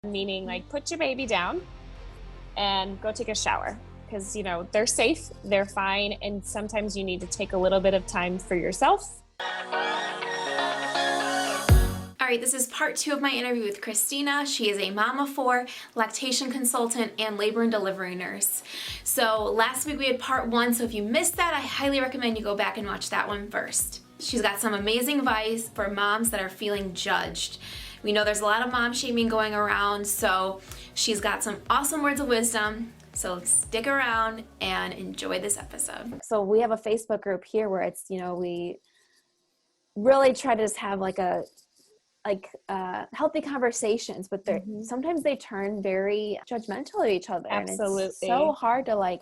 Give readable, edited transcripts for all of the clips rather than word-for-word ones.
Meaning like put your baby down and go take a shower because, they're safe, they're fine. And sometimes you need to take a little bit of time for yourself. All right, this is part 2 of my interview with Christina. She is a mom of 4, lactation consultant, and labor and delivery nurse. So last week we had part 1, so if you missed that, I highly recommend you go back and watch that one first. She's got some amazing advice for moms that are feeling judged. We know there's a lot of mom shaming going around, so she's got some awesome words of wisdom. So stick around and enjoy this episode. So we have a Facebook group here where it's, we really try to just have healthy conversations, but sometimes they turn very judgmental of each other. Absolutely. And it's so hard to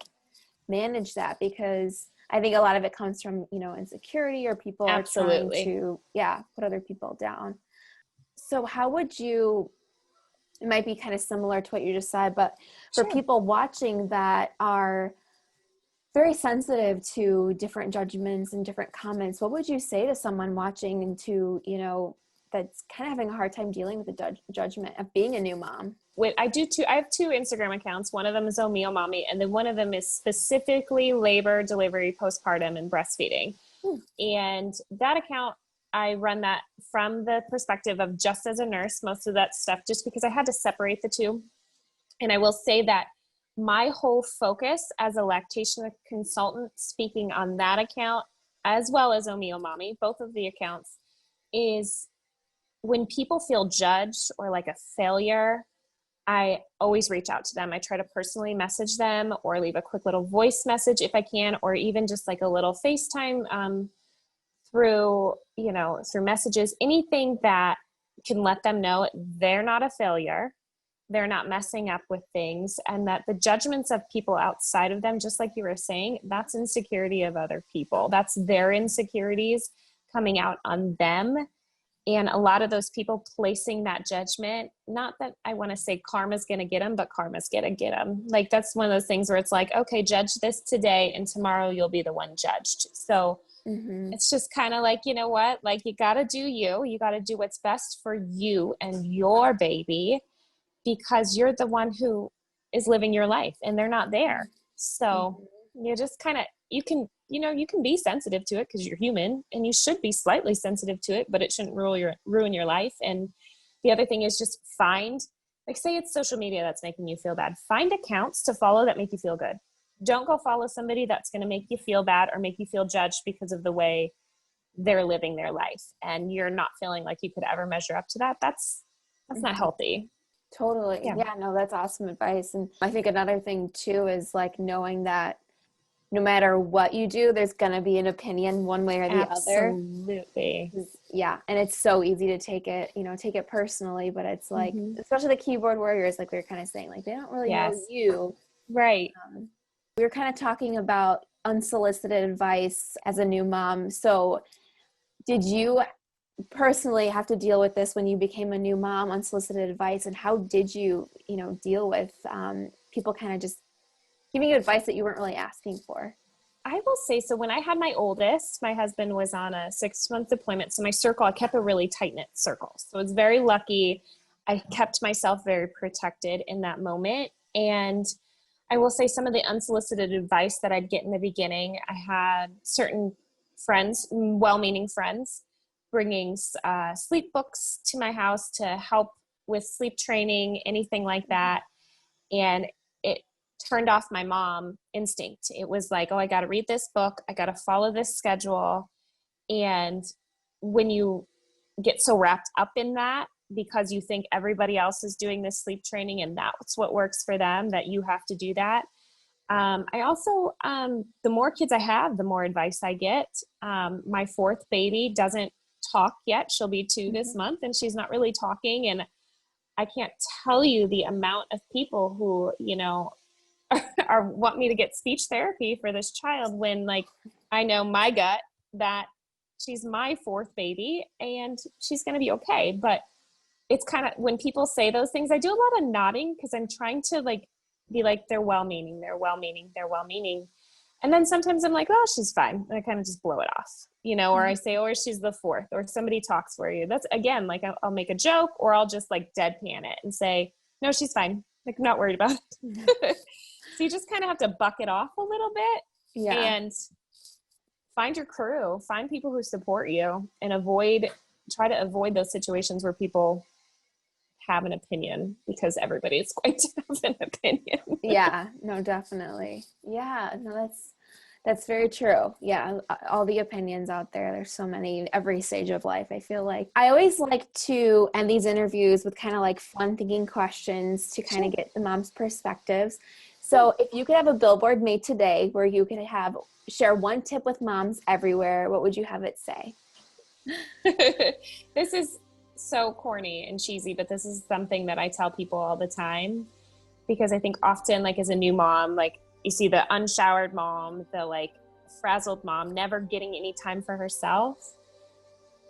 manage that because I think a lot of it comes from, insecurity, or people are trying to, put other people down. So how would you, it might be kind of similar to what you just said, but for people watching that are very sensitive to different judgments and different comments, what would you say to someone watching and to, that's kind of having a hard time dealing with the judgment of being a new mom? I have 2 Instagram accounts. One of them is Omeo Mommy, and then one of them is specifically labor, delivery, postpartum, and breastfeeding. And that account, I run that from the perspective of just as a nurse, most of that stuff, just because I had to separate the 2. And I will say that my whole focus as a lactation consultant, speaking on that account, as well as Omeo Mommy, both of the accounts, is when people feel judged or like a failure, I always reach out to them. I try to personally message them or leave a quick little voice message if I can, or even just like a little FaceTime through messages, anything that can let them know they're not a failure, they're not messing up with things, and that the judgments of people outside of them, just like you were saying, that's insecurity of other people. That's their insecurities coming out on them. And a lot of those people placing that judgment, not that I want to say karma's going to get them, but karma's going to get them. Like, that's one of those things where it's like, okay, judge this today and tomorrow you'll be the one judged. So it's just kind of like, you know what, like you got to do you got to do what's best for you and your baby, because you're the one who is living your life and they're not there. So you just kind of, you can be sensitive to it because you're human, and you should be slightly sensitive to it, but it shouldn't ruin your life. And the other thing is just find, like, say it's social media that's making you feel bad. Find accounts to follow that make you feel good. Don't go follow somebody that's going to make you feel bad or make you feel judged because of the way they're living their life, and you're not feeling like you could ever measure up to that. That's not healthy. Totally. Yeah, no, that's awesome advice. And I think another thing too is like knowing that no matter what you do, there's going to be an opinion one way or the other. Absolutely. Yeah. And it's so easy to take it personally, but it's like, especially the keyboard warriors, like we were kind of saying, like, they don't really know you. Right. We were kind of talking about unsolicited advice as a new mom. So did you personally have to deal with this when you became a new mom, unsolicited advice? And how did you, deal with people kind of just giving you advice that you weren't really asking for? I will say, so when I had my oldest, my husband was on a 6-month deployment. So my circle, I kept a really tight-knit circle. So it's very lucky. I kept myself very protected in that moment. And I will say some of the unsolicited advice that I'd get in the beginning, I had certain friends, well-meaning friends, bringing sleep books to my house to help with sleep training, anything like that. And it turned off my mom instinct. It was like, oh, I got to read this book. I got to follow this schedule. And when you get so wrapped up in that, because you think everybody else is doing this sleep training and that's what works for them, that you have to do that. I also, the more kids I have, the more advice I get. My 4th baby doesn't talk yet. She'll be 2 this month, and she's not really talking. And I can't tell you the amount of people who, want me to get speech therapy for this child, when like I know my gut that she's my 4th baby and she's going to be okay. But it's kind of, when people say those things, I do a lot of nodding because I'm trying to be like, they're well-meaning. And then sometimes I'm like, oh, she's fine. And I kind of just blow it off, or I say, oh, she's the 4th, or somebody talks for you. That's, again, like I'll make a joke, or I'll just like deadpan it and say, No, she's fine. Like, not worried about it. So you just kind of have to buck it off a little bit and find your crew, find people who support you, and try to avoid those situations where people have an opinion, because everybody is going to have an opinion. Yeah, no, definitely. Yeah, no, that's very true. Yeah, all the opinions out there. There's so many, every stage of life. I feel like I always like to end these interviews with kind of like fun thinking questions to kind of get the mom's perspectives. So if you could have a billboard made today where you could share one tip with moms everywhere, what would you have it say? This is so corny and cheesy, but this is something that I tell people all the time, because I think often, like, as a new mom, like, you see the unshowered mom, the like frazzled mom, never getting any time for herself.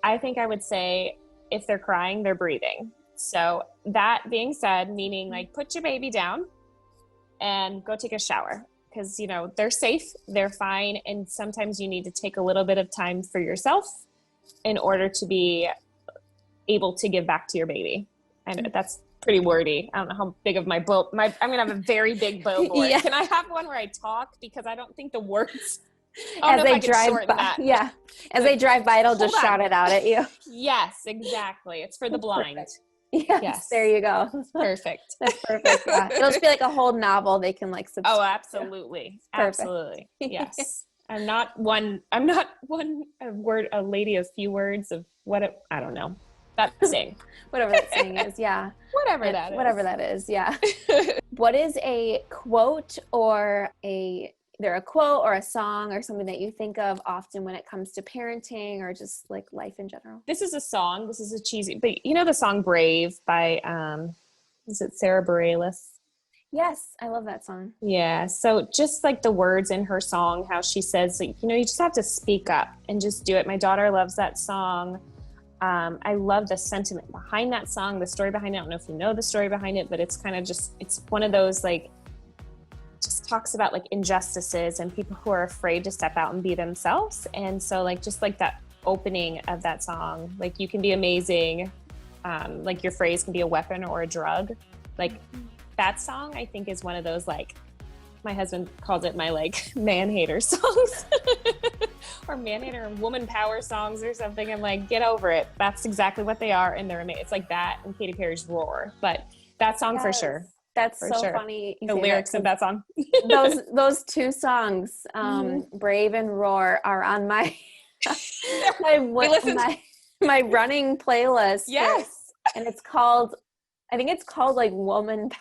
I think I would say, if they're crying, they're breathing. So that being said, meaning like, put your baby down and go take a shower, because, you know, they're safe, they're fine. And sometimes you need to take a little bit of time for yourself in order to be able to give back to your baby. And that's pretty wordy. I don't know how big of I'm going to have a very big billboard. Yeah. Can I have one where I talk? Because I don't think the words, as they drive by. Yeah. As they drive by, it'll just shout it out at you. Yes, exactly. It's for the blind. Perfect. Yes. There you go. Perfect. That's perfect. Yeah. It'll just be like a whole novel they can like subscribe. Oh, absolutely. Absolutely. Yes. I'm not a lady of few words of I don't know. That saying. Whatever that saying is, yeah. Whatever that is, yeah. What is a quote or either a quote or a song or something that you think of often when it comes to parenting or just like life in general? This is a song. This is a cheesy, but you know the song Brave by, is it Sarah Bareilles? Yes, I love that song. Yeah. So just like the words in her song, how she says, like, you know, you just have to speak up and just do it. My daughter loves that song. I love the sentiment behind that song, the story behind it. I don't know if you know the story behind it, but it's kind of it's one of those, like, just talks about like injustices and people who are afraid to step out and be themselves. And so like, just like that opening of that song, like, you can be amazing. Like, your phrase can be a weapon or a drug. Like, that song, I think, is one of those, like, my husband calls it my like man hater songs or man hater and woman power songs or something. I'm like, get over it. That's exactly what they are. And they're amazing. It's like that and Katy Perry's Roar, but that song for sure. That's so funny. The lyrics of that song. those two songs, Brave and Roar, are on my my running playlist. Yes. And I think it's called like Woman Power.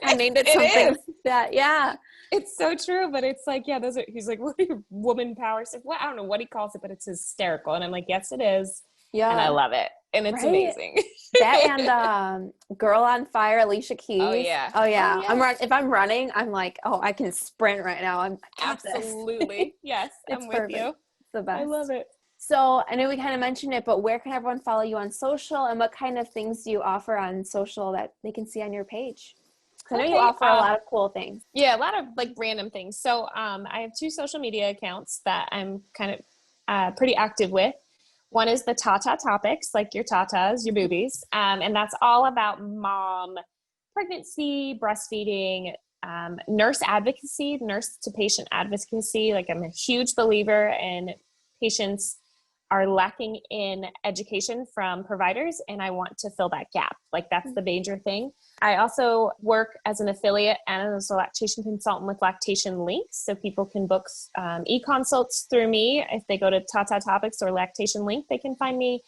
I named it something like that. Yeah. It's so true, but it's like, yeah, he's like, what are your woman power stuff? Well, I don't know what he calls it, but it's hysterical. And I'm like, yes, it is. Yeah. And I love it. And it's amazing. That and Girl on Fire, Alicia Keys. Oh yeah. If I'm running, I'm like, oh, I can sprint right now. I'm absolutely. Yes. I'm with you. It's the best. I love it. So I know we kind of mentioned it, but where can everyone follow you on social, and what kind of things do you offer on social that they can see on your page? I know you offer a lot of cool things. Yeah, a lot of like random things. So I have 2 social media accounts that I'm kind of pretty active with. One is the Tata Topics, like your tatas, your boobies. And that's all about mom pregnancy, breastfeeding, nurse advocacy, nurse to patient advocacy. Like, I'm a huge believer in patients are lacking in education from providers, and I want to fill that gap. Like, that's the major thing. I also work as an affiliate and as a lactation consultant with Lactation Links, so people can book e-consults through me. If they go to Tata Topics or Lactation Link, they can find me.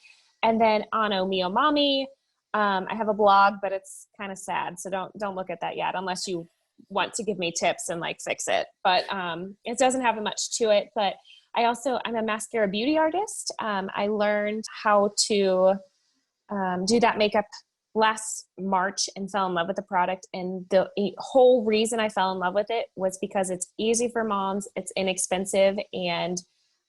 And then on Omeo Mommy, I have a blog, but it's kind of sad, so don't look at that yet unless you want to give me tips and like fix it. But it doesn't have much to it. But I'm a mascara beauty artist. I learned how to do that makeup last March and fell in love with the product. And the whole reason I fell in love with it was because it's easy for moms, it's inexpensive, and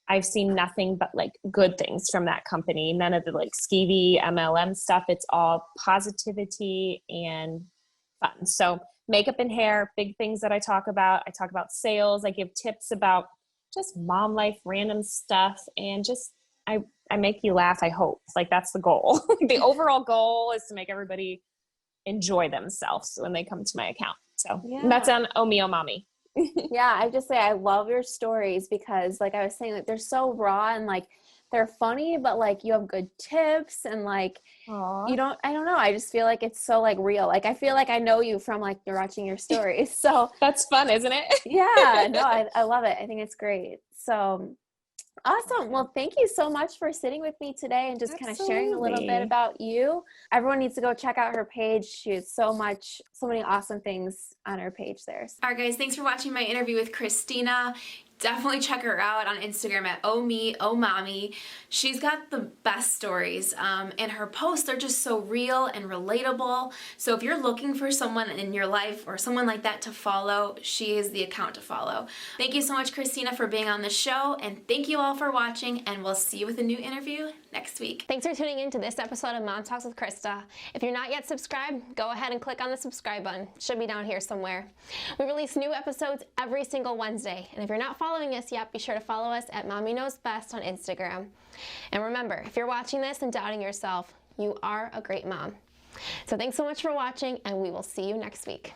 I've seen nothing but like good things from that company. None of the like skeevy MLM stuff. It's all positivity and fun. So makeup and hair, big things that I talk about. I talk about sales. I give tips about just mom life, random stuff, and just I make you laugh, I hope. Like, that's the goal. The overall goal is to make everybody enjoy themselves when they come to my account. So Yeah. that's on Oh Me, Oh Mommy. Yeah, I just say I love your stories because like I was saying, like they're so raw and like they're funny, but like you have good tips and like Aww. I don't know, I just feel like it's so like real. Like I feel like I know you from like you're watching your stories. So That's fun, isn't it? yeah, no, I love it. I think it's great. So awesome. Well, thank you so much for sitting with me today and just kind of sharing a little bit about you. Everyone needs to go check out her page. She has so many awesome things on her page there. All right, guys, thanks for watching my interview with Christina. Definitely check her out on Instagram at Oh Me, Oh Mommy. She's got the best stories, and her posts are just so real and relatable. So if you're looking for someone in your life or someone like that to follow, she is the account to follow. Thank you so much, Christina, for being on the show, and thank you all for watching, and we'll see you with a new interview next week. Thanks for tuning in to this episode of Mom Talks with Krista. If you're not yet subscribed, go ahead and click on the subscribe button. It should be down here somewhere. We release new episodes every single Wednesday, and if you're not following us yet, be sure to follow us at Mommy Knows Best on Instagram. And remember, if you're watching this and doubting yourself, you are a great mom. So thanks so much for watching, and we will see you next week.